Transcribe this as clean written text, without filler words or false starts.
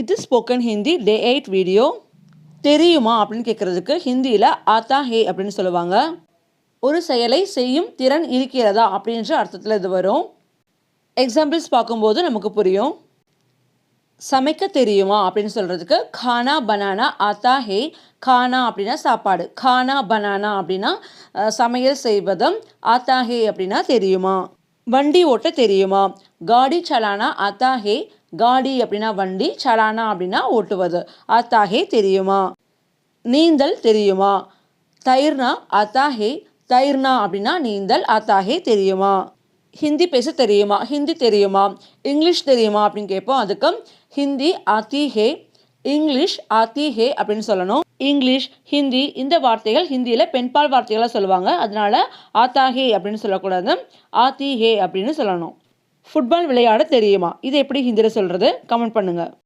இது ஸ்போக்கன் ஹிந்தி டே 8 வீடியோ. தெரியுமா அப்படின்னு கேட்குறதுக்கு ஹிந்தியில் ஆத்தா ஹே அப்படின்னு சொல்லுவாங்க. ஒரு செயலை செய்யும் திறன் இருக்கிறதா அப்படின்ற அர்த்தத்தில் இது வரும். எக்ஸாம்பிள்ஸ் பார்க்கும்போது நமக்கு புரியும். சமைக்க தெரியுமா அப்படின்னு சொல்கிறதுக்கு கானா பனானா ஆத்தா ஹே. கானா அப்படின்னா சாப்பாடு, கானா பனானா அப்படின்னா சமையல் செய்வதும், ஆத்தா ஹே அப்படின்னா தெரியுமா. வண்டி ஓட்ட தெரியுமா, காடி சலானா ஆத்தா ஹே. காடி அப்படின்னா வண்டி, சலானா அப்படின்னா ஓட்டுவது, ஆத்தா ஹே தெரியுமா. நீந்தல் தெரியுமா, தைர்னா ஆத்தா ஹே. தைர்னா அப்படின்னா நீந்தல், ஆத்தா ஹே தெரியுமா. ஹிந்தி பேச தெரியுமா, ஹிந்தி தெரியுமா. இங்கிலீஷ் தெரியுமா அப்படின்னு கேட்போம். அதுக்கு ஹிந்தி ஆத்தி ஹே, இங்கிலீஷ் ஆத்தி ஹே அப்படின்னு சொல்லணும். இங்கிலீஷ், ஹிந்தி இந்த வார்த்தைகள் ஹிந்தியில் பெண்பால் வார்த்தைகளாக சொல்லுவாங்க. அதனால ஆத்தா ஹே அப்படின்னு சொல்லக்கூடாது, ஆத்தி ஹே அப்படின்னு சொல்லணும். ஃபுட்பால் விளையாட தெரியுமா, இது எப்படி ஹிந்தியில் சொல்கிறது கமெண்ட் பண்ணுங்கள்.